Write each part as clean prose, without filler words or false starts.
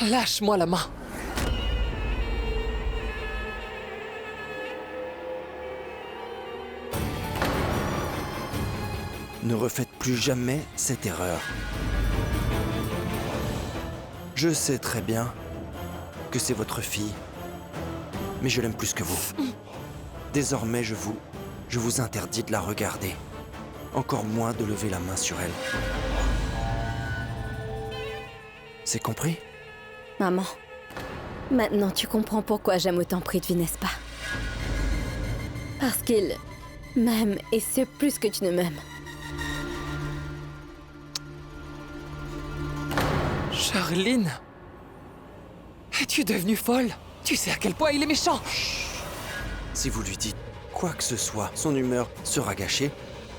Lâche-moi la main. Ne refaites plus jamais cette erreur. Je sais très bien que c'est votre fille, mais je l'aime plus que vous. Désormais, je vous interdis de la regarder. Encore moins de lever la main sur elle. C'est compris? Maman, maintenant tu comprends pourquoi j'aime autant Prithvi, n'est-ce pas? Parce qu'il m'aime et c'est plus que tu ne m'aimes. Charline? Es-tu devenue folle? Tu sais à quel point il est méchant. Si vous lui dites quoi que ce soit, son humeur sera gâchée.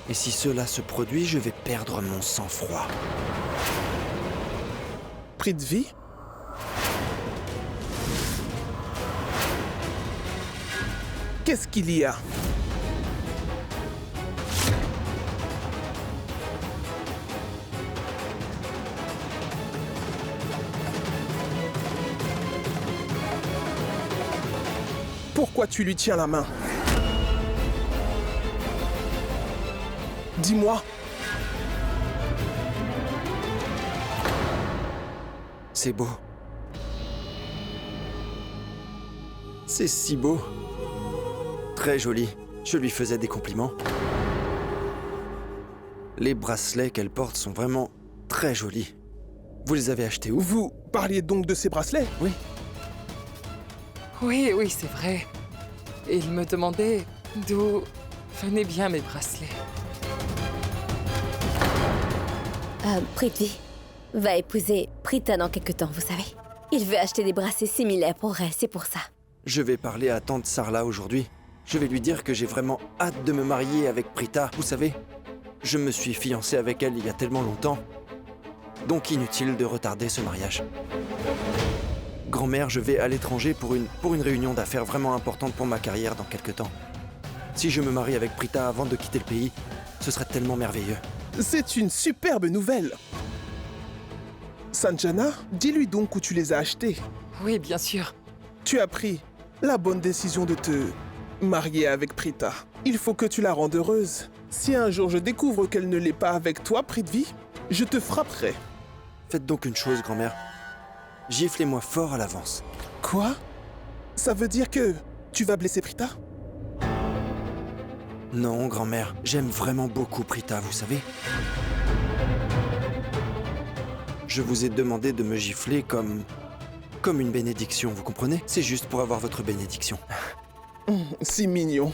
Et si cela se produit, je vais perdre mon sang-froid. Prithvi? Qu'est-ce qu'il y a? Pourquoi tu lui tiens la main? Dis-moi. C'est beau. C'est si beau. Très joli. Je lui faisais des compliments. Les bracelets qu'elle porte sont vraiment très jolis. Vous les avez achetés où? Vous parliez donc de ces bracelets? Oui. Oui, c'est vrai. Et il me demandait d'où venaient bien mes bracelets. Prithvi va épouser Prita dans quelque temps, vous savez. Il veut acheter des bracelets similaires pour elle, c'est pour ça. Je vais parler à tante Sarla aujourd'hui. Je vais lui dire que j'ai vraiment hâte de me marier avec Prita. Vous savez, je me suis fiancé avec elle il y a tellement longtemps. Donc inutile de retarder ce mariage. Grand-mère, je vais à l'étranger pour une réunion d'affaires vraiment importante pour ma carrière dans quelque temps. Si je me marie avec Prita avant de quitter le pays, ce serait tellement merveilleux. C'est une superbe nouvelle. Sanjana, dis-lui donc où tu les as achetés. Oui, bien sûr. Tu as pris la bonne décision de te marier avec Prita. Il faut que tu la rendes heureuse. Si un jour je découvre qu'elle ne l'est pas avec toi, Prithvi, je te frapperai. Faites donc une chose, grand-mère. Giflez-moi fort à l'avance. Quoi? Ça veut dire que tu vas blesser Prita? Non, grand-mère, j'aime vraiment beaucoup Prita, vous savez. Je vous ai demandé de me gifler comme une bénédiction, vous comprenez? C'est juste pour avoir votre bénédiction. Si mignon.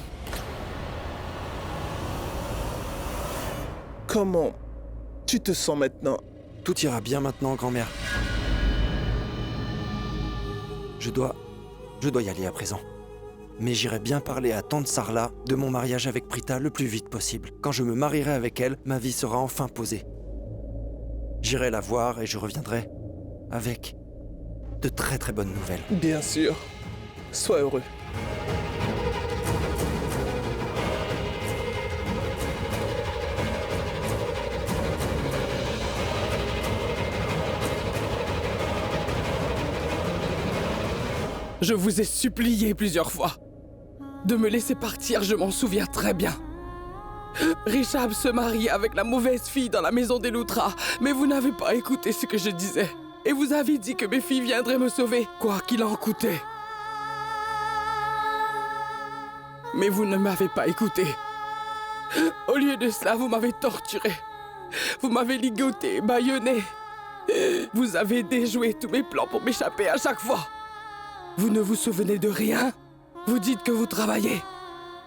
Comment tu te sens maintenant? Tout ira bien maintenant, grand-mère. Je dois y aller à présent. Mais j'irai bien parler à tante Sarla de mon mariage avec Prita le plus vite possible. Quand je me marierai avec elle, ma vie sera enfin posée. J'irai la voir et je reviendrai avec de très très bonnes nouvelles. Bien sûr. Sois heureux. Je vous ai supplié plusieurs fois de me laisser partir, je m'en souviens très bien. Rishabh se marie avec la mauvaise fille dans la maison des Luthra, mais vous n'avez pas écouté ce que je disais. Et vous avez dit que mes filles viendraient me sauver, quoi qu'il en coûtait. Mais vous ne m'avez pas écouté. Au lieu de cela, vous m'avez torturé. Vous m'avez ligoté, bâillonné. Vous avez déjoué tous mes plans pour m'échapper à chaque fois. Vous ne vous souvenez de rien? Vous dites que vous travaillez.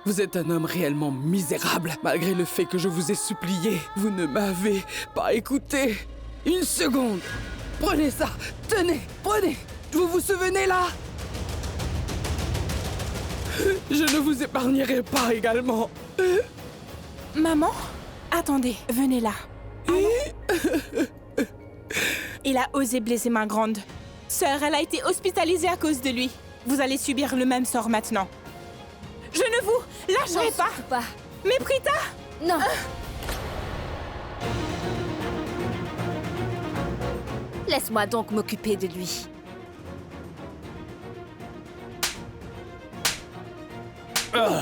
Vous êtes un homme réellement misérable, malgré le fait que je vous ai supplié. Vous ne m'avez pas écouté. Une seconde. Prenez ça. Tenez, prenez. Vous vous souvenez là? Je ne vous épargnerai pas également. Maman? Attendez, venez là. Il a osé blesser ma grande. Sœur, elle a été hospitalisée à cause de lui. Vous allez subir le même sort maintenant. Je ne vous lâcherai Non, pas. surtout pas. Mais Prita! Non. Laisse-moi donc m'occuper de lui.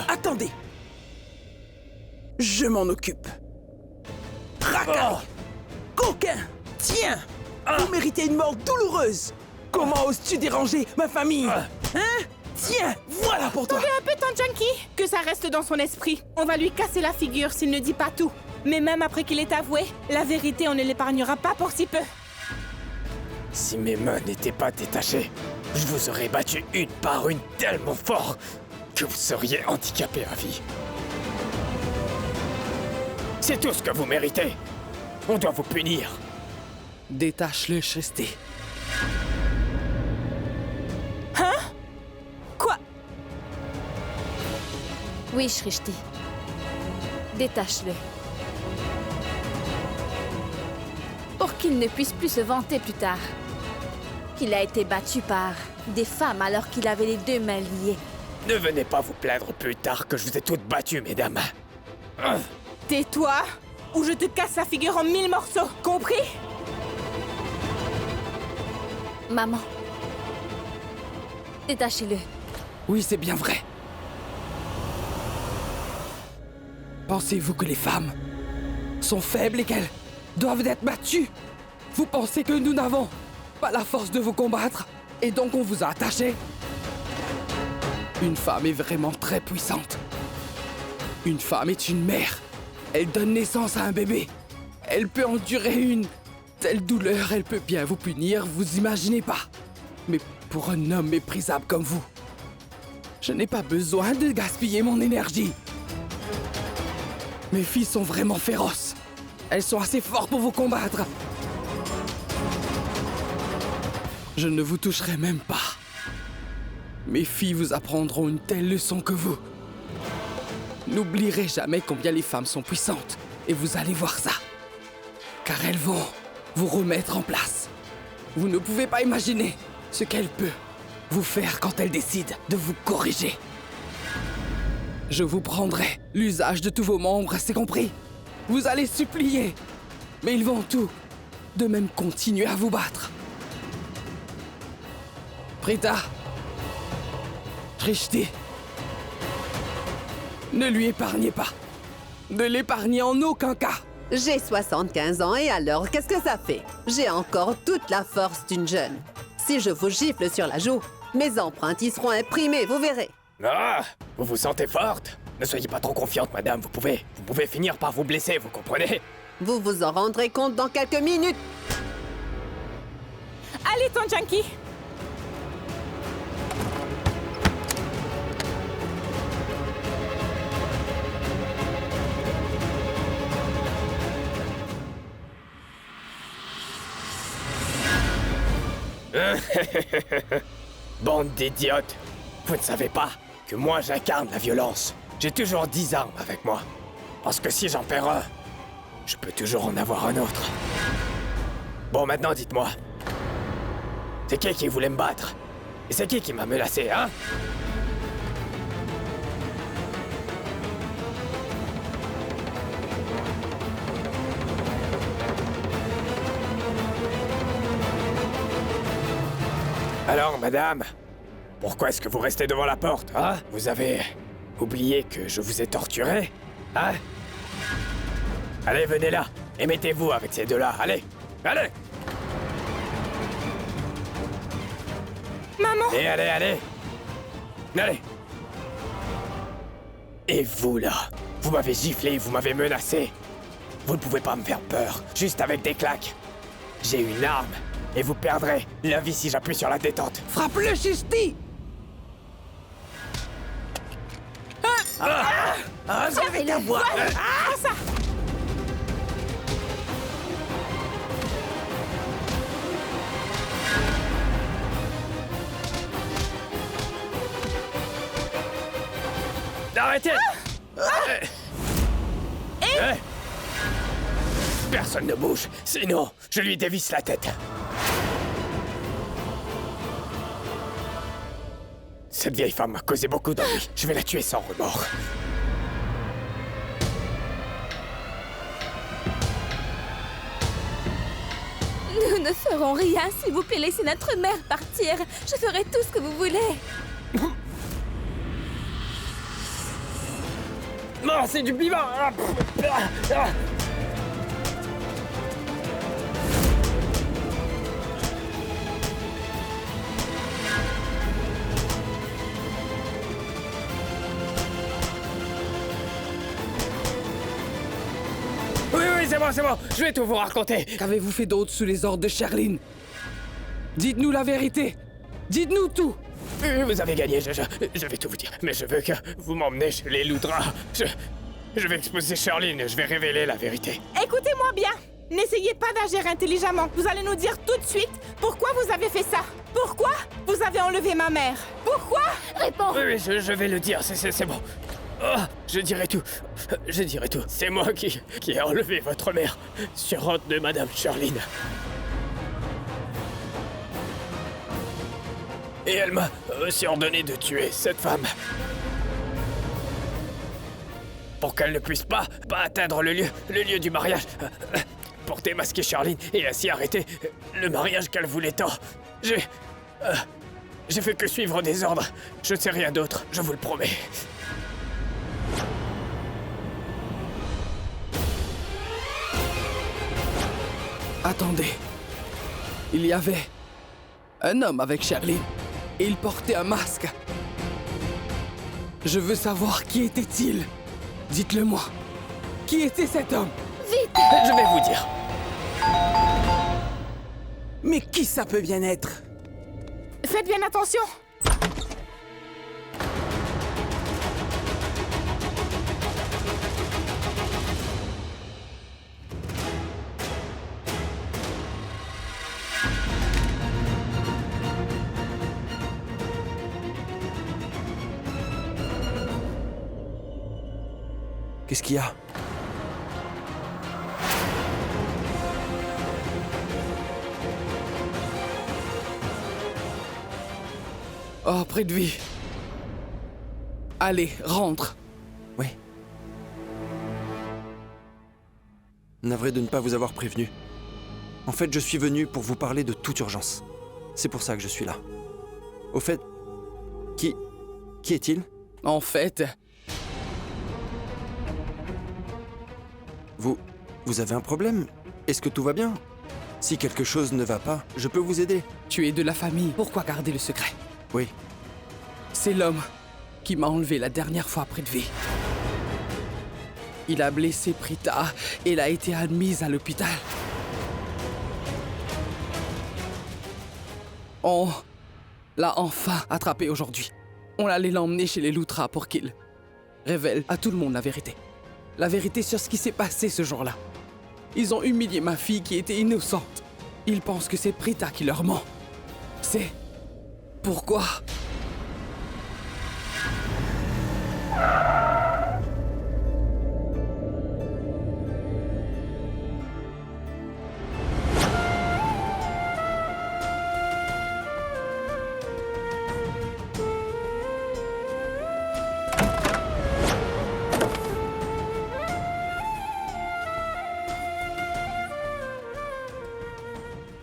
Attendez. Je m'en occupe. Racaille! Coquin! Tiens! Vous méritez une mort douloureuse! Comment oses-tu déranger ma famille? Hein? Tiens! Voilà pour toi! Attendez un peu, Tante Junkie! Que ça reste dans son esprit. On va lui casser la figure s'il ne dit pas tout. Mais même après qu'il ait avoué, la vérité, on ne l'épargnera pas pour si peu. Si mes mains n'étaient pas détachées, je vous aurais battu une par une tellement fort que vous seriez handicapé à vie. C'est tout ce que vous méritez. On doit vous punir. Détache-le, Shrishti. Quoi? Oui, Shrishti. Détache-le. Pour qu'il ne puisse plus se vanter plus tard. Qu'il a été battu par des femmes alors qu'il avait les deux mains liées. Ne venez pas vous plaindre plus tard que je vous ai toutes battues, mesdames. Tais-toi, ou je te casse la figure en 1000 morceaux, compris? Maman. Détachez-le. Oui, c'est bien vrai. Pensez-vous que les femmes sont faibles et qu'elles doivent être battues? Vous pensez que nous n'avons pas la force de vous combattre et donc on vous a attaché? Une femme est vraiment très puissante. Une femme est une mère. Elle donne naissance à un bébé. Elle peut endurer une telle douleur, elle peut bien vous punir, vous imaginez pas. Mais pour un homme méprisable comme vous, je n'ai pas besoin de gaspiller mon énergie. Mes filles sont vraiment féroces. Elles sont assez fortes pour vous combattre. Je ne vous toucherai même pas. Mes filles vous apprendront une telle leçon que vous n'oublierez jamais combien les femmes sont puissantes. Et vous allez voir ça. Car elles vont vous remettre en place. Vous ne pouvez pas imaginer ce qu'elle peut vous faire quand elle décide de vous corriger. Je vous prendrai l'usage de tous vos membres, c'est compris? Vous allez supplier, mais ils vont tout de même continuer à vous battre. Prita, Shrishti, ne lui épargnez pas. Ne l'épargnez en aucun cas. J'ai 75 ans et alors, qu'est-ce que ça fait? J'ai encore toute la force d'une jeune. Si je vous gifle sur la joue, mes empreintes y seront imprimées, vous verrez. Ah, vous vous sentez forte? Ne soyez pas trop confiante, madame, vous pouvez finir par vous blesser, vous comprenez? Vous vous en rendrez compte dans quelques minutes. Allez, Tante Junkie! Bande d'idiotes! Vous ne savez pas que moi j'incarne la violence. J'ai toujours 10 armes avec moi. Parce que si j'en perds un, je peux toujours en avoir un autre. Bon, maintenant dites-moi. C'est qui voulait me battre? Et c'est qui m'a menacé, hein? Alors, madame, pourquoi est-ce que vous restez devant la porte, hein? Vous avez oublié que je vous ai torturé, hein? Allez, venez là, et mettez-vous avec ces deux-là, allez! Allez! Maman! Et allez! Allez! Et vous, là, vous m'avez giflé, vous m'avez menacé. Vous ne pouvez pas me faire peur, juste avec des claques. J'ai une arme. Et vous perdrez la vie si j'appuie sur la détente. Frappe-le, Shrishti! J'avais ta voix! Ça! Arrêtez! Personne ne bouge, sinon je lui dévisse la tête. Cette vieille femme m'a causé beaucoup d'ennuis. Je vais la tuer sans remords. Nous ne ferons rien, s'il vous plaît, laissez notre mère partir. Je ferai tout ce que vous voulez. Ah, c'est du piment. Ah, ah. Oui, c'est bon, je vais tout vous raconter. Qu'avez-vous fait d'autre sous les ordres de Sherline? Dites-nous la vérité. Dites-nous tout. Vous avez gagné, je vais tout vous dire. Mais je veux que vous m'emmenez chez les Ludra. Je vais exposer Sherline, je vais révéler la vérité. Écoutez-moi bien. N'essayez pas d'agir intelligemment. Vous allez nous dire tout de suite pourquoi vous avez fait ça. Pourquoi vous avez enlevé ma mère. Pourquoi? Réponds! Oui, je vais le dire, c'est bon. Oh, je dirai tout. C'est moi qui ai enlevé votre mère sur ordre de Madame Sherline. Et elle m'a aussi ordonné de tuer cette femme. Pour qu'elle ne puisse pas atteindre le lieu du mariage. Pour démasquer Sherline et ainsi arrêter le mariage qu'elle voulait tant. J'ai fait que suivre des ordres. Je ne sais rien d'autre, je vous le promets. Attendez. Il y avait un homme avec Sherline et il portait un masque. Je veux savoir qui était-il. Dites-le-moi. Qui était cet homme? Je vais vous dire. Mais qui ça peut bien être? Faites bien attention. Qu'est-ce qu'il y a? Oh, Prithvi. Allez, rentre. Oui. Navré de ne pas vous avoir prévenu. En fait, je suis venu pour vous parler de toute urgence. C'est pour ça que je suis là. Au fait, qui est-il? En fait, Vous avez un problème? Est-ce que tout va bien? Si quelque chose ne va pas, je peux vous aider. tu es de la famille. Pourquoi garder le secret? Oui. C'est l'homme qui m'a enlevé la dernière fois Prithvi. Il a blessé Prita et elle a été admise à l'hôpital. On l'a enfin attrapé aujourd'hui. On allait l'emmener chez les Luthra pour qu'il révèle à tout le monde la vérité. La vérité sur ce qui s'est passé ce jour-là. Ils ont humilié ma fille qui était innocente. Ils pensent que c'est Prita qui leur ment. C'est pourquoi...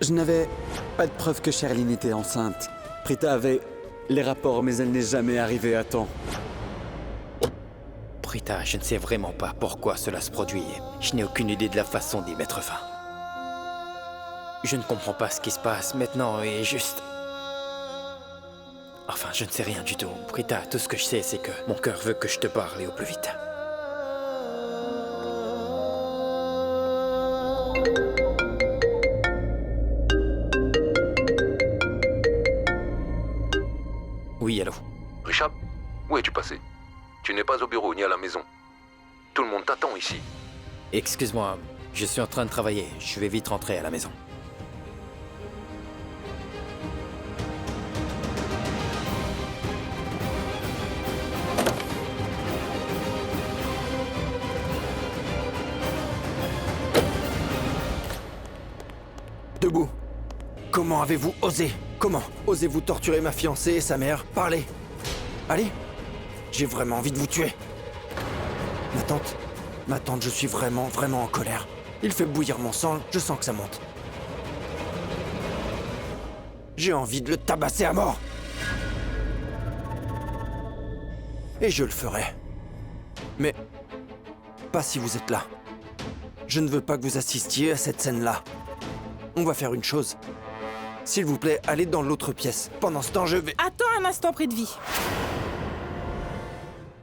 Je n'avais pas de preuve que Sherline était enceinte. Prita avait les rapports, mais elle n'est jamais arrivée à temps. Prita, je ne sais vraiment pas pourquoi cela se produit. Je n'ai aucune idée de la façon d'y mettre fin. Je ne comprends pas ce qui se passe maintenant et juste... Enfin, je ne sais rien du tout. Prita, tout ce que je sais, c'est que mon cœur veut que je te parle et au plus vite. Oui, allô. Richard, où es-tu passé? Tu n'es pas au bureau ni à la maison. Tout le monde t'attend ici. Excuse-moi, je suis en train de travailler. Je vais vite rentrer à la maison. Debout. Comment avez-vous osé? Comment osez-vous torturer ma fiancée et sa mère? Parlez. Allez. J'ai vraiment envie de vous tuer. Ma tante, je suis vraiment en colère. Il fait bouillir mon sang, je sens que ça monte. J'ai envie de le tabasser à mort. Et je le ferai. Mais pas si vous êtes là. Je ne veux pas que vous assistiez à cette scène-là. On va faire une chose. S'il vous plaît, allez dans l'autre pièce. Pendant ce temps, je vais... Attends un instant, Prithvi.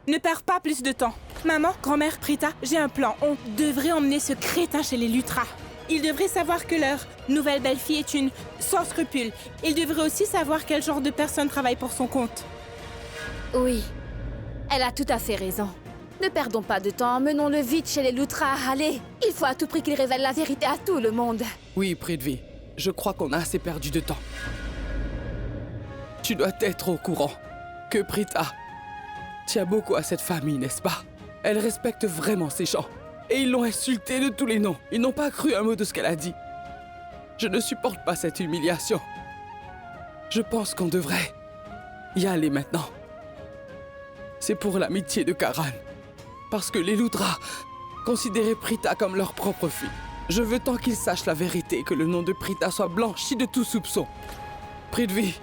Ne perds pas plus de temps. Maman, grand-mère, Prita, j'ai un plan. On devrait emmener ce crétin chez les Lutra. Il devrait savoir que leur nouvelle belle-fille est une sans scrupules. Il devrait aussi savoir quel genre de personne travaille pour son compte. Oui, elle a tout à fait raison. Ne perdons pas de temps, menons-le vite chez les Lutra. Allez, il faut à tout prix qu'il révèle la vérité à tout le monde. Oui, Prithvi, je crois qu'on a assez perdu de temps. Tu dois être au courant que Prita tient beaucoup à cette famille, n'est-ce pas? Elle respecte vraiment ces gens. Et ils l'ont insultée de tous les noms. Ils n'ont pas cru un mot de ce qu'elle a dit. Je ne supporte pas cette humiliation. Je pense qu'on devrait y aller maintenant. C'est pour l'amitié de Karan. Parce que les Lutra considéraient Prita comme leur propre fille. Je veux tant qu'ils sachent la vérité et que le nom de Prita soit blanchi de tout soupçon. Prithvi,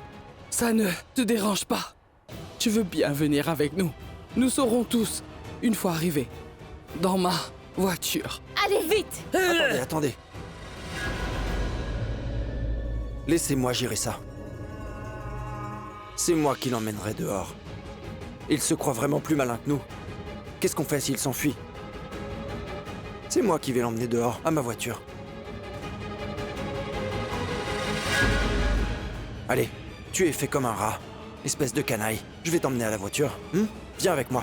ça ne te dérange pas. Tu veux bien venir avec nous. Nous saurons tous, une fois arrivés, dans ma voiture. Allez, vite! Attendez. Laissez-moi gérer ça. C'est moi qui l'emmènerai dehors. Il se croit vraiment plus malin que nous. Qu'est-ce qu'on fait s'il s'enfuit? C'est moi qui vais l'emmener dehors, à ma voiture. Allez, tu es fait comme un rat. Espèce de canaille. Je vais t'emmener à la voiture. Viens avec moi.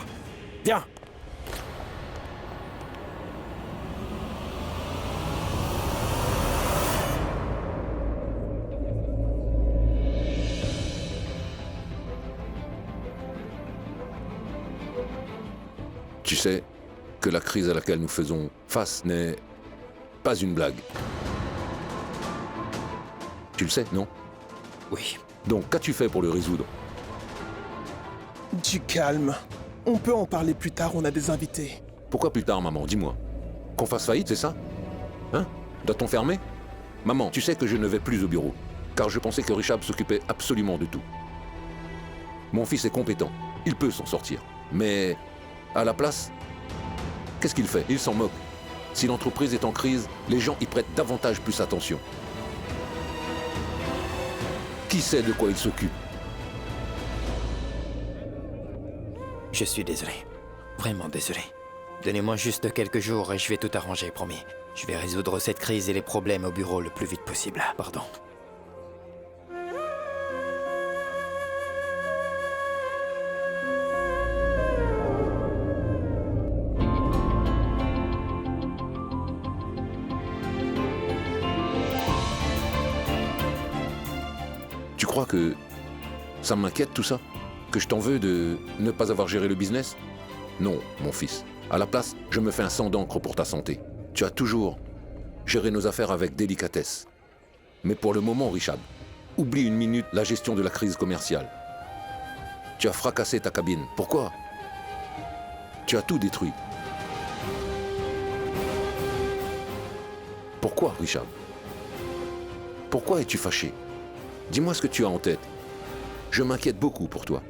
Viens! Tu sais que la crise à laquelle nous faisons face n'est pas une blague. Tu le sais, non? Oui. Donc, qu'as-tu fait pour le résoudre? Du calme. On peut en parler plus tard, on a des invités. Pourquoi plus tard, maman? Dis-moi. Qu'on fasse faillite, c'est ça? Hein? Doit-on fermer? Maman, tu sais que je ne vais plus au bureau, car je pensais que Richard s'occupait absolument de tout. Mon fils est compétent, il peut s'en sortir. Mais, à la place, qu'est-ce qu'il fait? Il s'en moque. Si l'entreprise est en crise, les gens y prêtent davantage plus attention. Qui sait de quoi il s'occupe? Je suis désolé. Vraiment désolé. Donnez-moi juste quelques jours et je vais tout arranger, promis. Je vais résoudre cette crise et les problèmes au bureau le plus vite possible. Pardon. Tu crois que ça m'inquiète tout ça? Que je t'en veux de ne pas avoir géré le business? Non, mon fils. À la place, je me fais un sang d'encre pour ta santé. Tu as toujours géré nos affaires avec délicatesse. Mais pour le moment, Richard, oublie une minute la gestion de la crise commerciale. Tu as fracassé ta cabine. Pourquoi? Tu as tout détruit. Pourquoi, Richard? Pourquoi es-tu fâché? Dis-moi ce que tu as en tête. Je m'inquiète beaucoup pour toi.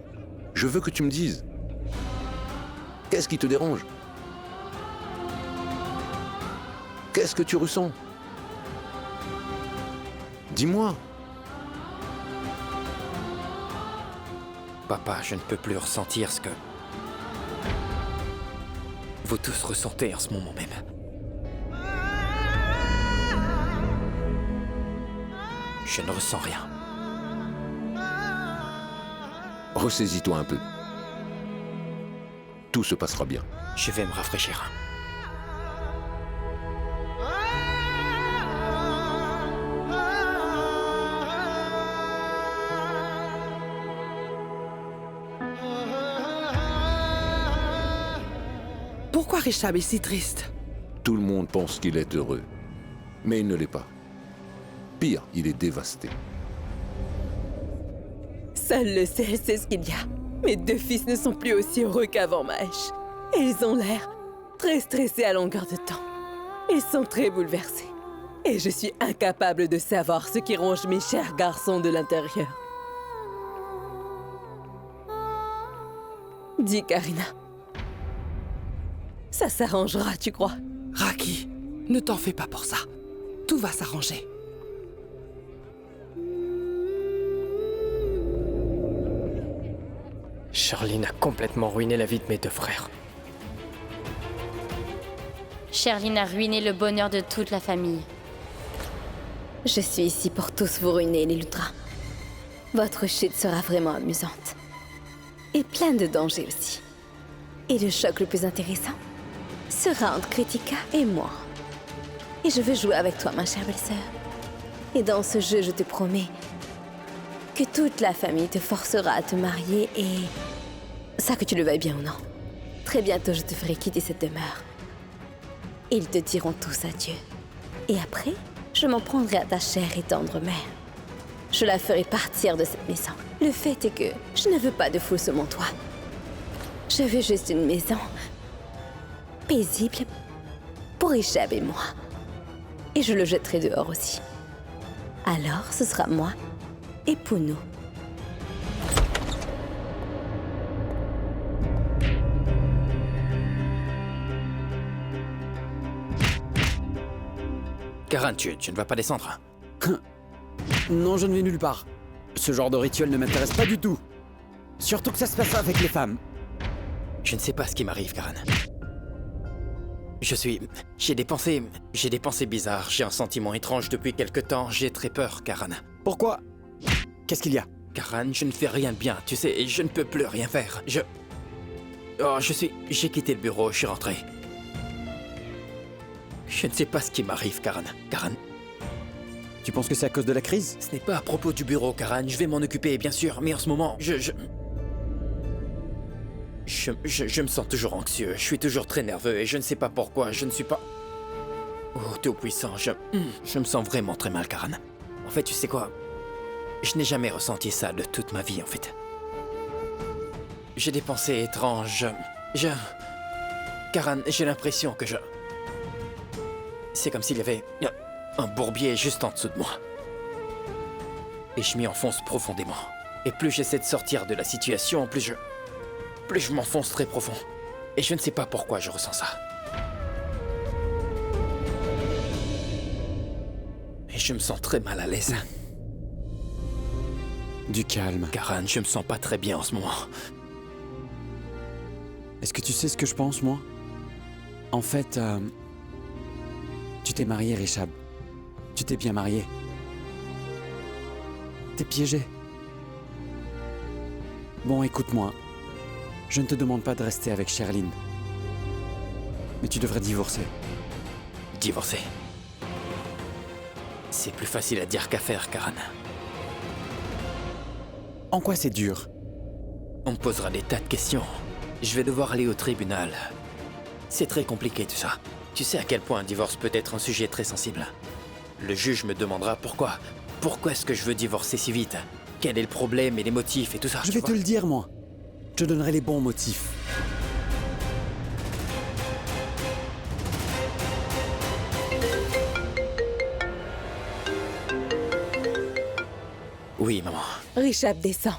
Je veux que tu me dises. Qu'est-ce qui te dérange? Qu'est-ce que tu ressens? Dis-moi. Papa, je ne peux plus ressentir ce que vous tous ressentez en ce moment même. Je ne ressens rien. Ressaisis-toi un peu. Tout se passera bien. Je vais me rafraîchir. Pourquoi Richard est si triste? Tout le monde pense qu'il est heureux. Mais il ne l'est pas. Pire, il est dévasté. Seul le ciel sait ce qu'il y a. Mes deux fils ne sont plus aussi heureux qu'avant, Mahesh. Et ils ont l'air très stressés à longueur de temps. Ils sont très bouleversés. Et je suis incapable de savoir ce qui ronge mes chers garçons de l'intérieur. Dis, Karina. Ça s'arrangera, tu crois? Raki, ne t'en fais pas pour ça. Tout va s'arranger. Charline a complètement ruiné la vie de mes deux frères. Sherline a ruiné le bonheur de toute la famille. Je suis ici pour tous vous ruiner, les Lutras. Votre chute sera vraiment amusante. Et pleine de dangers aussi. Et le choc le plus intéressant sera entre Kritika et moi. Et je veux jouer avec toi, ma chère belle-sœur. Et dans ce jeu, je te promets que toute la famille te forcera à te marier et... ça que tu le veuilles bien ou non. Très bientôt, je te ferai quitter cette demeure. Ils te diront tous adieu. Et après, je m'en prendrai à ta chère et tendre mère. Je la ferai partir de cette maison. Le fait est que je ne veux pas de foule sur mon toit. Je veux juste une maison paisible pour Richab et moi. Et je le jetterai dehors aussi. Alors, ce sera moi et Puno. Karan, tu ne vas pas descendre? Non, je ne vais nulle part. Ce genre de rituel ne m'intéresse pas du tout. Surtout que ça se passe avec les femmes. Je ne sais pas ce qui m'arrive, Karan. J'ai des pensées bizarres. J'ai un sentiment étrange depuis quelque temps. J'ai très peur, Karan. Pourquoi? Qu'est-ce qu'il y a? Karan, je ne fais rien de bien. Tu sais, je ne peux plus rien faire. J'ai quitté le bureau, je suis rentré. Je ne sais pas ce qui m'arrive, Karan. Karan. Tu penses que c'est à cause de la crise? Ce n'est pas à propos du bureau, Karan. Je vais m'en occuper, bien sûr. Mais en ce moment, je me sens toujours anxieux. Je suis toujours très nerveux et je ne sais pas pourquoi. Je ne suis pas... Oh, tout-puissant, je me sens vraiment très mal, Karan. En fait, tu sais quoi? Je n'ai jamais ressenti ça de toute ma vie, en fait. J'ai des pensées étranges. Karan, j'ai l'impression que c'est comme s'il y avait un bourbier juste en dessous de moi. Et je m'y enfonce profondément. Et plus j'essaie de sortir de la situation, plus je m'enfonce très profond. Et je ne sais pas pourquoi je ressens ça. Et je me sens très mal à l'aise. Du calme. Karan, je me sens pas très bien en ce moment. Est-ce que tu sais ce que je pense, moi? En fait, tu t'es marié, Richab. Tu t'es bien marié. T'es piégé. Bon, écoute-moi. Je ne te demande pas de rester avec Sherline. Mais tu devrais divorcer. Divorcer? C'est plus facile à dire qu'à faire, Karan. En quoi c'est dur? On me posera des tas de questions. Je vais devoir aller au tribunal. C'est très compliqué tout ça. Tu sais à quel point un divorce peut être un sujet très sensible. Le juge me demandera pourquoi. Pourquoi est-ce que je veux divorcer si vite? Quel est le problème et les motifs et tout ça? Je vais te le dire, moi. Je te donnerai les bons motifs. Oui, maman. Richab descend.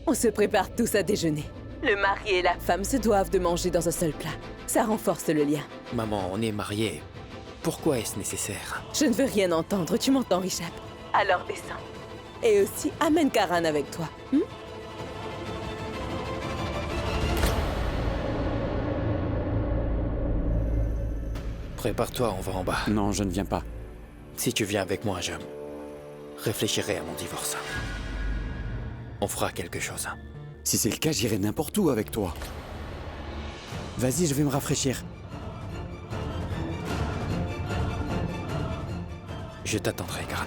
On se prépare tous à déjeuner. Le mari et la femme se doivent de manger dans un seul plat. Ça renforce le lien. Maman, on est mariés. Pourquoi est-ce nécessaire? Je ne veux rien entendre, tu m'entends, Richab? Alors descends. Et aussi, amène Karan avec toi. Prépare-toi, on va en bas. Non, je ne viens pas. Si tu viens avec moi, je réfléchirai à mon divorce. On fera quelque chose. Si c'est le cas, j'irai n'importe où avec toi. Vas-y, je vais me rafraîchir. Je t'attendrai, Karan.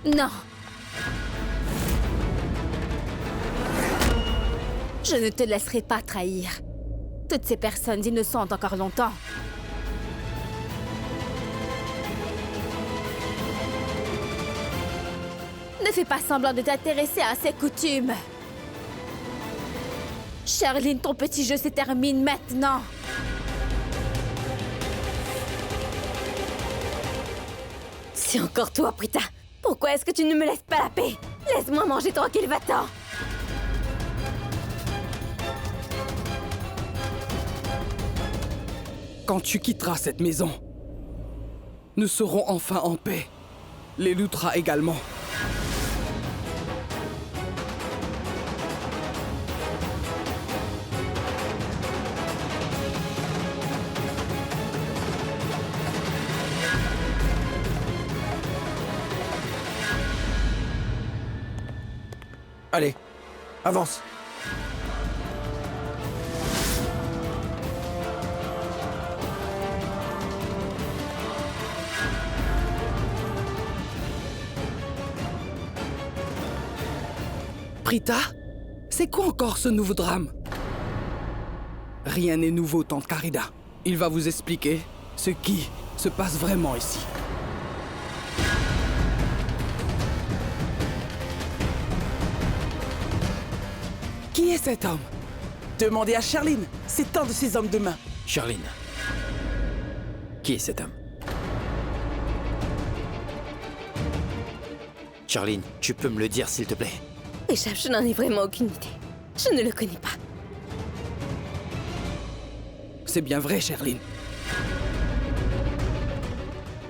Non. Je ne te laisserai pas trahir toutes ces personnes innocentes encore longtemps. Ne fais pas semblant de t'intéresser à ces coutumes. Charline, ton petit jeu se termine maintenant. C'est encore toi, Prita. Pourquoi est-ce que tu ne me laisses pas la paix? Laisse-moi manger tranquille, va-t'en. Quand tu quitteras cette maison, nous serons enfin en paix. Les Lutra également. Allez, avance. Prita, c'est quoi encore ce nouveau drame? Rien n'est nouveau, tante Carida. Il va vous expliquer ce qui se passe vraiment ici. Qui est cet homme? Demandez à Charline. C'est un de ses hommes de main. Charline. Qui est cet homme? Charline, tu peux me le dire s'il te plaît? Échappe, je n'en ai vraiment aucune idée. Je ne le connais pas. C'est bien vrai, Charline.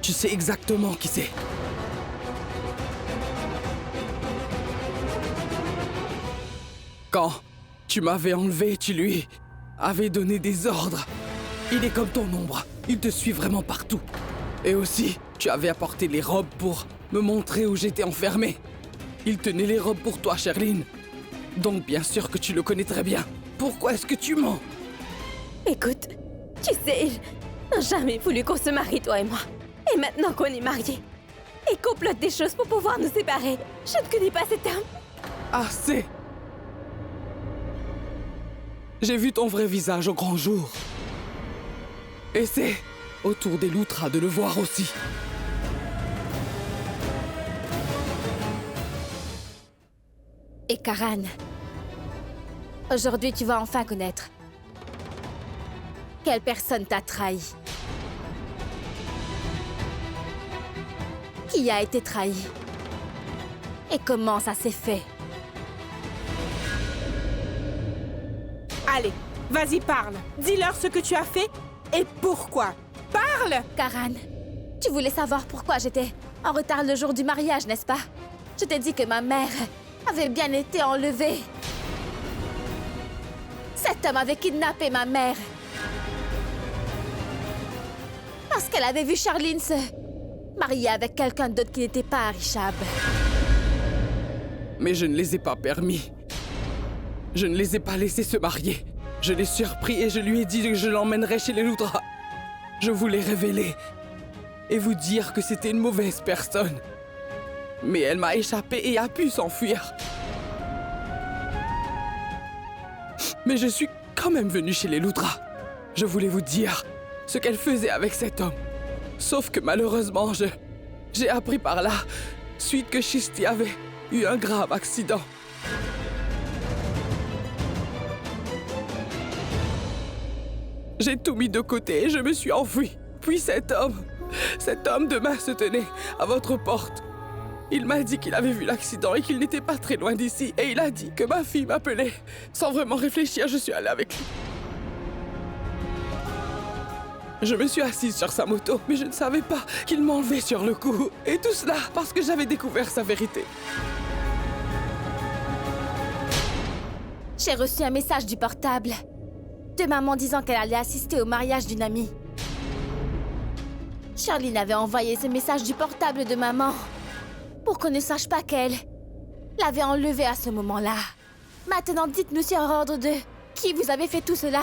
Tu sais exactement qui c'est. Quand tu m'avais enlevé, tu lui avais donné des ordres. Il est comme ton ombre, il te suit vraiment partout. Et aussi, tu avais apporté les robes pour me montrer où j'étais enfermé. Il tenait les robes pour toi, Charline. Donc bien sûr que tu le connais très bien. Pourquoi est-ce que tu mens? Écoute, tu sais, il n'a jamais voulu qu'on se marie, toi et moi. Et maintenant qu'on est mariés, il complote des choses pour pouvoir nous séparer. Je ne connais pas cet homme. Assez! J'ai vu ton vrai visage au grand jour. Et c'est au tour des Lutra de le voir aussi. Et Karan, aujourd'hui tu vas enfin connaître quelle personne t'a trahi. Qui a été trahi? Et comment ça s'est fait? Allez, vas-y, parle. Dis-leur ce que tu as fait et pourquoi. Parle! Karan, tu voulais savoir pourquoi j'étais en retard le jour du mariage, n'est-ce pas? Je t'ai dit que ma mère avait bien été enlevée. Cet homme avait kidnappé ma mère. Parce qu'elle avait vu Charline se marier avec quelqu'un d'autre qui n'était pas Richab. Mais je ne les ai pas permis. Je ne les ai pas laissés se marier. Je l'ai surpris et je lui ai dit que je l'emmènerais chez les Lutra. Je voulais révéler et vous dire que c'était une mauvaise personne. Mais elle m'a échappé et a pu s'enfuir. Mais je suis quand même venu chez les Lutra. Je voulais vous dire ce qu'elle faisait avec cet homme. Sauf que malheureusement, j'ai appris par là, suite que Shishti avait eu un grave accident. J'ai tout mis de côté et je me suis enfui. Puis cet homme de main se tenait à votre porte. Il m'a dit qu'il avait vu l'accident et qu'il n'était pas très loin d'ici. Et il a dit que ma fille m'appelait. Sans vraiment réfléchir, je suis allée avec lui. Je me suis assise sur sa moto, mais je ne savais pas qu'il m'enlevait sur le coup. Et tout cela parce que j'avais découvert sa vérité. J'ai reçu un message du portable de maman disant qu'elle allait assister au mariage d'une amie. Charline avait envoyé ce message du portable de maman pour qu'on ne sache pas qu'elle l'avait enlevé à ce moment-là. Maintenant, dites-nous sur ordre de qui vous avez fait tout cela.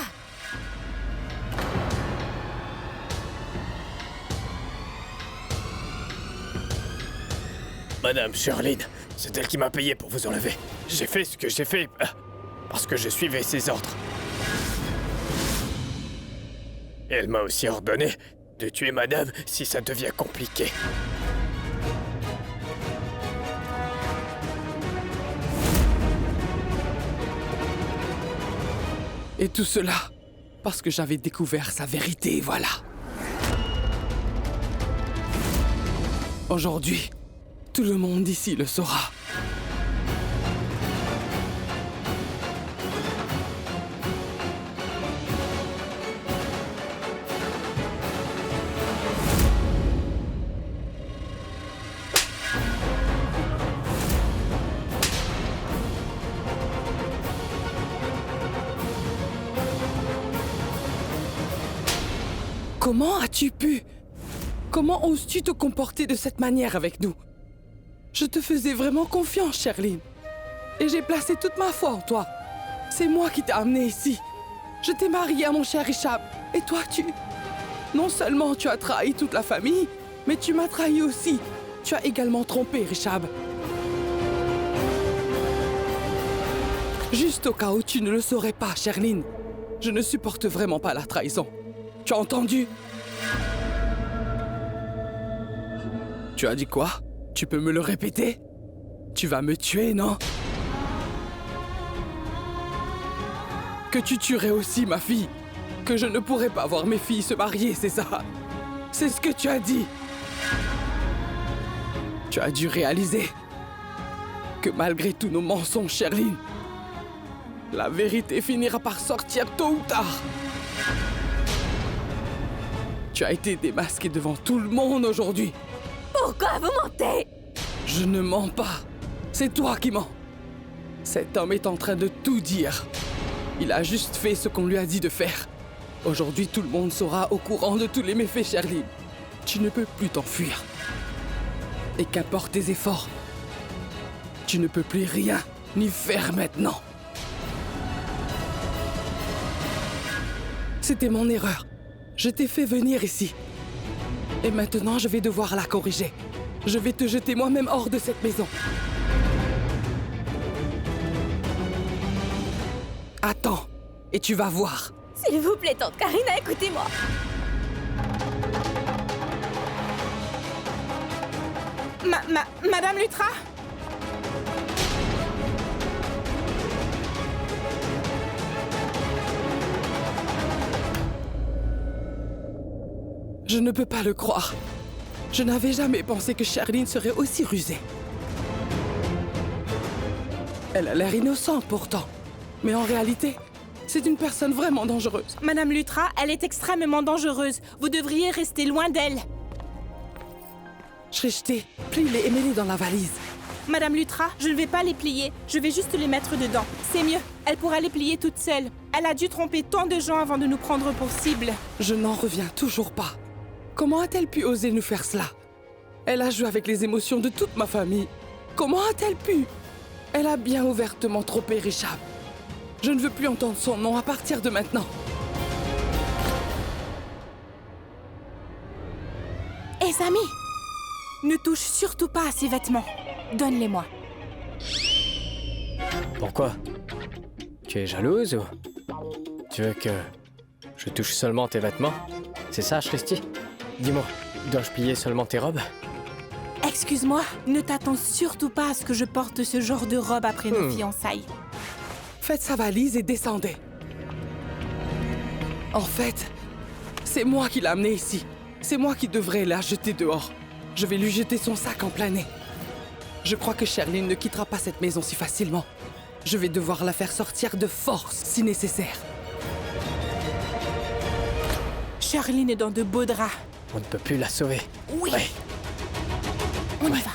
Madame Charline, c'est elle qui m'a payé pour vous enlever. J'ai fait ce que j'ai fait parce que je suivais ses ordres. Et elle m'a aussi ordonné de tuer madame si ça devient compliqué. Et tout cela parce que j'avais découvert sa vérité, voilà. Aujourd'hui, tout le monde ici le saura. Comment as-tu pu? Comment oses-tu te comporter de cette manière avec nous? Je te faisais vraiment confiance, Sherline. Et j'ai placé toute ma foi en toi. C'est moi qui t'ai amené ici. Je t'ai mariée à mon cher Richard. Et toi, non seulement tu as trahi toute la famille, mais tu m'as trahi aussi. Tu as également trompé Richard. Juste au cas où tu ne le saurais pas, Sherline. Je ne supporte vraiment pas la trahison. Tu as entendu? Tu as dit quoi? Tu peux me le répéter? Tu vas me tuer, non? Que tu tuerais aussi ma fille? Que je ne pourrais pas voir mes filles se marier, c'est ça? C'est ce que tu as dit. Tu as dû réaliser que malgré tous nos mensonges, Sherline, la vérité finira par sortir tôt ou tard. Tu as été démasqué devant tout le monde aujourd'hui. Pourquoi vous mentez? Je ne mens pas. C'est toi qui mens. Cet homme est en train de tout dire. Il a juste fait ce qu'on lui a dit de faire. Aujourd'hui, tout le monde sera au courant de tous les méfaits, Sherline. Tu ne peux plus t'enfuir. Et qu'importe tes efforts, tu ne peux plus rien ni faire maintenant. C'était mon erreur. Je t'ai fait venir ici. Et maintenant, je vais devoir la corriger. Je vais te jeter moi-même hors de cette maison. Attends, et tu vas voir. S'il vous plaît, tante Karina, écoutez-moi. Madame Lutra? Je ne peux pas le croire. Je n'avais jamais pensé que Sherline serait aussi rusée. Elle a l'air innocente pourtant. Mais en réalité, c'est une personne vraiment dangereuse. Madame Lutra, elle est extrêmement dangereuse. Vous devriez rester loin d'elle. Shrishti, plie-les et mets-les dans la valise. Madame Lutra, je ne vais pas les plier. Je vais juste les mettre dedans. C'est mieux. Elle pourra les plier toute seule. Elle a dû tromper tant de gens avant de nous prendre pour cible. Je n'en reviens toujours pas. Comment a-t-elle pu oser nous faire cela? Elle a joué avec les émotions de toute ma famille. Comment a-t-elle pu? Elle a bien ouvertement trompé Richard. Je ne veux plus entendre son nom à partir de maintenant. Hé, Sami! Ne touche surtout pas à ces vêtements. Donne-les-moi. Pourquoi? Tu es jalouse ou... Tu veux que je touche seulement tes vêtements? C'est ça, Shrishti? Dis-moi, dois-je plier seulement tes robes? Excuse-moi, ne t'attends surtout pas à ce que je porte ce genre de robe après nos fiançailles. Faites sa valise et descendez. En fait, c'est moi qui l'ai amenée ici. C'est moi qui devrais la jeter dehors. Je vais lui jeter son sac en plein nez. Je crois que Sherline ne quittera pas cette maison si facilement. Je vais devoir la faire sortir de force si nécessaire. Sherline est dans de beaux draps. On ne peut plus la sauver. Oui. Ouais. On y va.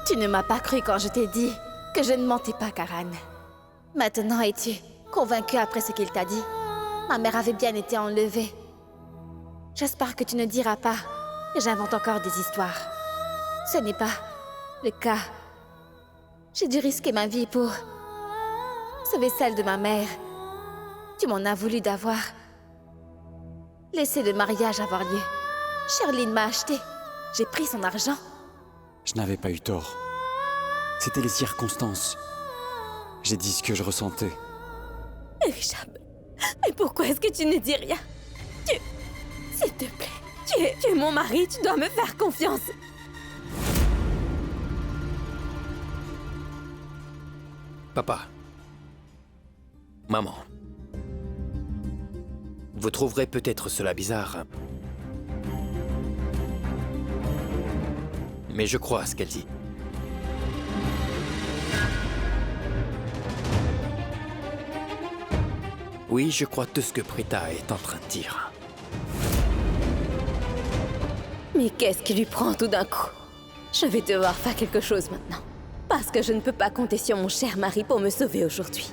Tu ne m'as pas cru quand je t'ai dit que je ne mentais pas, Karan. Maintenant, es-tu convaincue après ce qu'il t'a dit? Ma mère avait bien été enlevée. J'espère que tu ne diras pas que j'invente encore des histoires. Ce n'est pas le cas. J'ai dû risquer ma vie pour sauver celle de ma mère. Tu m'en as voulu d'avoir laissé le mariage avoir lieu. Sherline m'a acheté. J'ai pris son argent. Je n'avais pas eu tort. C'était les circonstances. J'ai dit ce que je ressentais. Richard, mais pourquoi est-ce que tu ne dis rien? S'il te plaît, tu es mon mari, tu dois me faire confiance. Papa. Maman. Vous trouverez peut-être cela bizarre. Mais je crois à ce qu'elle dit. Oui, je crois tout ce que Prita est en train de dire. Mais qu'est-ce qui lui prend tout d'un coup? Je vais devoir faire quelque chose maintenant. Parce que je ne peux pas compter sur mon cher mari pour me sauver aujourd'hui.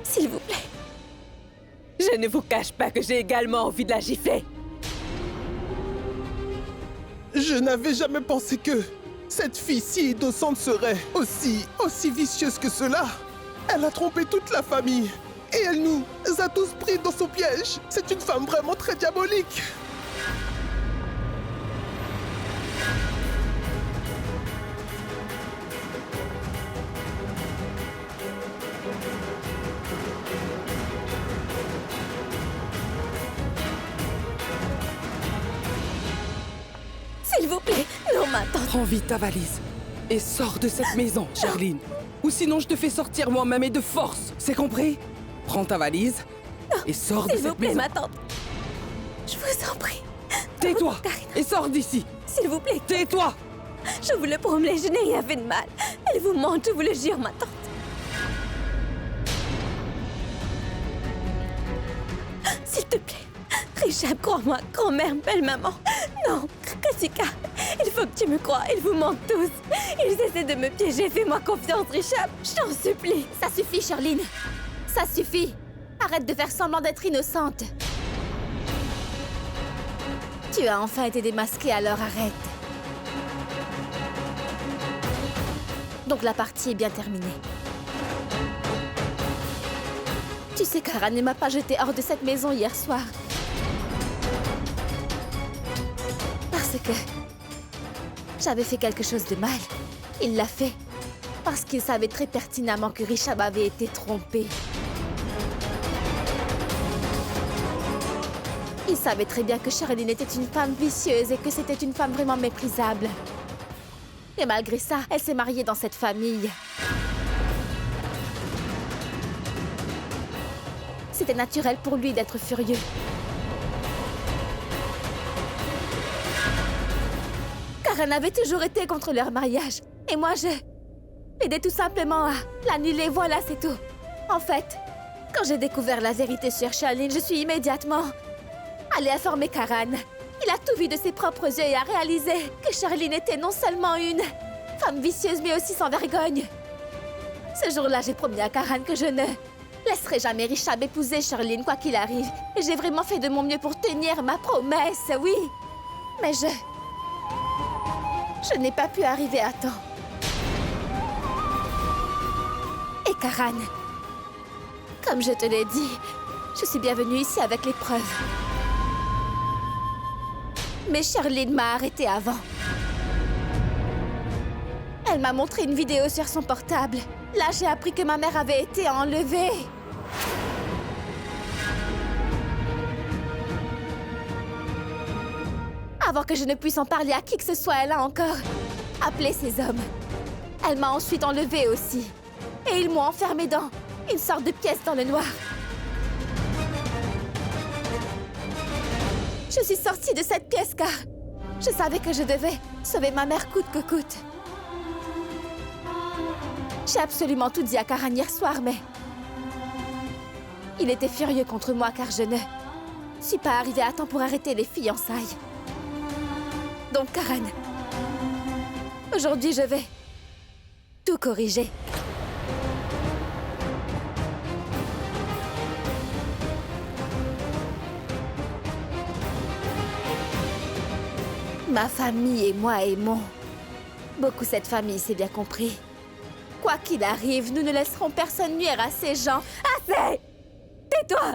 S'il vous plaît. Je ne vous cache pas que j'ai également envie de la gifler. Je n'avais jamais pensé que cette fille si innocente serait aussi vicieuse que cela. Elle a trompé toute la famille et elle nous a tous pris dans son piège. C'est une femme vraiment très diabolique. S'il vous plaît, non, ma tante. Prends vite ta valise et sors de cette maison, Charline. Ou sinon je te fais sortir moi-même et de force, c'est compris? Prends ta valise et sors de cette maison. S'il vous plaît, ma tante. Je vous en prie. Tais-toi et sors d'ici. S'il vous plaît. Tais-toi. Je vous le promets, je n'ai rien fait de mal. Elle vous ment, je vous le jure, ma tante. S'il te plaît. Richard, crois-moi, grand-mère, belle-maman. Non, Katika, il faut que tu me crois, ils vous mentent tous. Ils essaient de me piéger, fais-moi confiance, Richard, je t'en supplie. Ça suffit, Charline. Ça suffit. Arrête de faire semblant d'être innocente. Tu as enfin été démasquée, alors arrête. Donc la partie est bien terminée. Tu sais, Karan ne m'a pas jetée hors de cette maison hier soir. Parce que j'avais fait quelque chose de mal. Il l'a fait parce qu'il savait très pertinemment que Richard avait été trompé. Il savait très bien que Charline était une femme vicieuse et que c'était une femme vraiment méprisable. Et malgré ça, elle s'est mariée dans cette famille. C'était naturel pour lui d'être furieux. Karen avait toujours été contre leur mariage. Et moi, je l'aidais tout simplement à l'annuler, voilà, c'est tout. En fait, quand j'ai découvert la vérité sur Charline, je suis immédiatement allée informer Karen. Il a tout vu de ses propres yeux et a réalisé que Charline était non seulement une femme vicieuse, mais aussi sans vergogne. Ce jour-là, j'ai promis à Karen que je ne laisserai jamais Richard épouser Charline, quoi qu'il arrive. Et j'ai vraiment fait de mon mieux pour tenir ma promesse, oui. Mais je n'ai pas pu arriver à temps. Et Karan, comme je te l'ai dit, je suis bien venue ici avec les preuves. Mais Charline m'a arrêtée avant. Elle m'a montré une vidéo sur son portable. Là, j'ai appris que ma mère avait été enlevée. Avant que je ne puisse en parler à qui que ce soit, elle a encore appelé ses hommes. Elle m'a ensuite enlevée aussi. Et ils m'ont enfermée dans une sorte de pièce dans le noir. Je suis sortie de cette pièce car je savais que je devais sauver ma mère coûte que coûte. J'ai absolument tout dit à Karan hier soir, mais il était furieux contre moi car je ne suis pas arrivée à temps pour arrêter les fiançailles. Donc, Karan, aujourd'hui, je vais tout corriger. Ma famille et moi aimons beaucoup cette famille, c'est bien compris. Quoi qu'il arrive, nous ne laisserons personne nuire à ces gens. Assez! Tais-toi!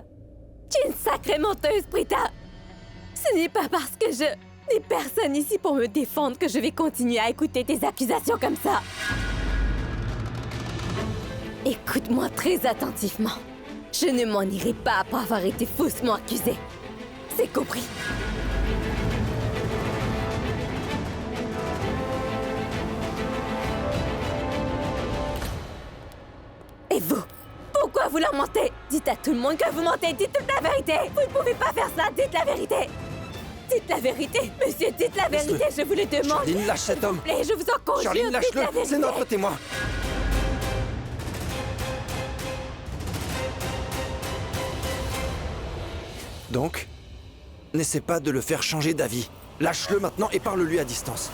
Tu es une sacrée menteuse, Prita! Ce n'est pas parce que je n'ai personne ici pour me défendre que je vais continuer à écouter tes accusations comme ça. Écoute-moi très attentivement. Je ne m'en irai pas après avoir été faussement accusée. C'est compris. Et vous? Pourquoi vous leur mentez? Dites à tout le monde que vous mentez, dites toute la vérité. Vous ne pouvez pas faire ça, dites la vérité. Dites la vérité, monsieur, dites la vérité, je vous le demande. Charline, lâche cet homme. S'il vous plaît, je vous en conjure, Charline, dites la lâche-le, vérité. c'est notre témoin. Donc, n'essaie pas de le faire changer d'avis. Lâche-le maintenant et parle-lui à distance.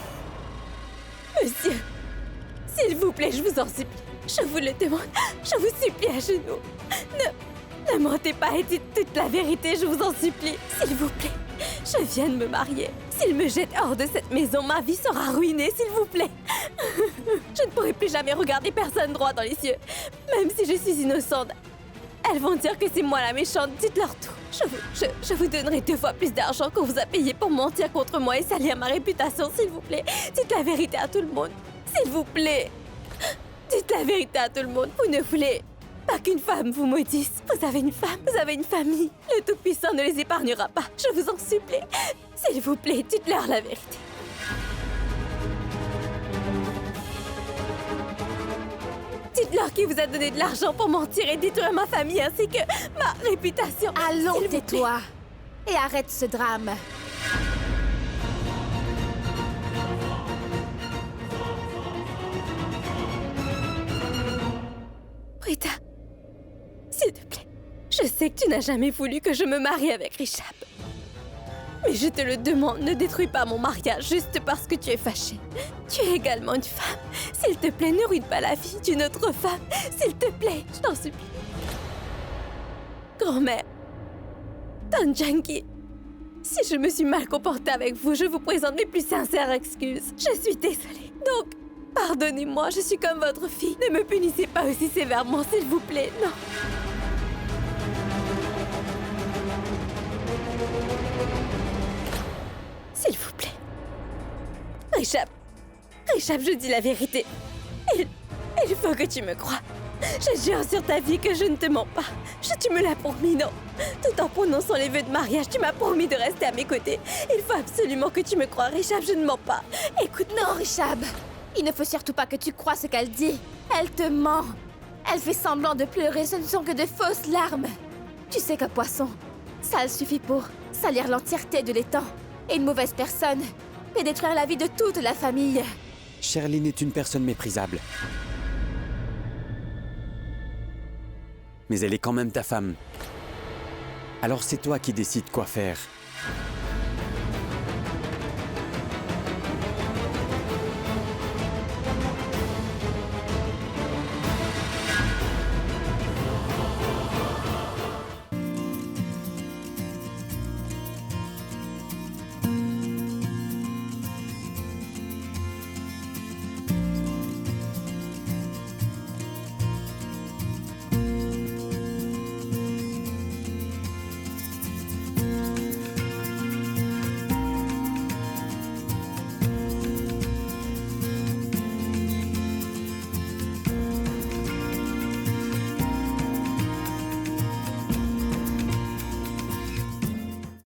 Monsieur, s'il vous plaît, je vous en supplie. Je vous le demande, je vous supplie à genoux. Ne mentez pas et dites toute la vérité, je vous en supplie. S'il vous plaît, je viens de me marier. S'il me jette hors de cette maison, ma vie sera ruinée, s'il vous plaît. Je ne pourrai plus jamais regarder personne droit dans les yeux. Même si je suis innocente, elles vont dire que c'est moi la méchante, dites-leur tout. Je vous donnerai 2 fois plus d'argent qu'on vous a payé pour mentir contre moi et salir ma réputation, s'il vous plaît. Dites la vérité à tout le monde, s'il vous plaît. Dites la vérité à tout le monde. Vous ne voulez pas qu'une femme vous maudisse. Vous avez une femme, vous avez une famille. Le Tout-Puissant ne les épargnera pas. Je vous en supplie. S'il vous plaît, dites-leur la vérité. Dites-leur qui vous a donné de l'argent pour mentir et détruire ma famille ainsi que ma réputation. Allons, S'il vous plaît. tais-toi et arrête ce drame. Rita, s'il te plaît, je sais que tu n'as jamais voulu que je me marie avec Richab. Mais je te le demande, ne détruis pas mon mariage juste parce que tu es fâchée. Tu es également une femme. S'il te plaît, ne ruine pas la vie d'une autre femme. S'il te plaît, je t'en supplie. Grand-mère, Tanjangi, si je me suis mal comportée avec vous, je vous présente mes plus sincères excuses. Je suis désolée. Donc, pardonnez-moi, je suis comme votre fille. Ne me punissez pas aussi sévèrement, s'il vous plaît. Non. S'il vous plaît. Richab, je dis la vérité. Il faut que tu me crois. Je jure sur ta vie que je ne te mens pas. Tu me l'as promis, non? Tout en prononçant les vœux de mariage, tu m'as promis de rester à mes côtés. Il faut absolument que tu me crois, Richab, je ne mens pas. Écoute, Non, Richab, il ne faut surtout pas que tu croies ce qu'elle dit. Elle te ment. Elle fait semblant de pleurer, ce ne sont que de fausses larmes. Tu sais qu'un poisson, ça suffit pour salir l'entièreté de l'étang. Et une mauvaise personne peut détruire la vie de toute la famille. Charline est une personne méprisable. Mais elle est quand même ta femme. Alors c'est toi qui décides quoi faire.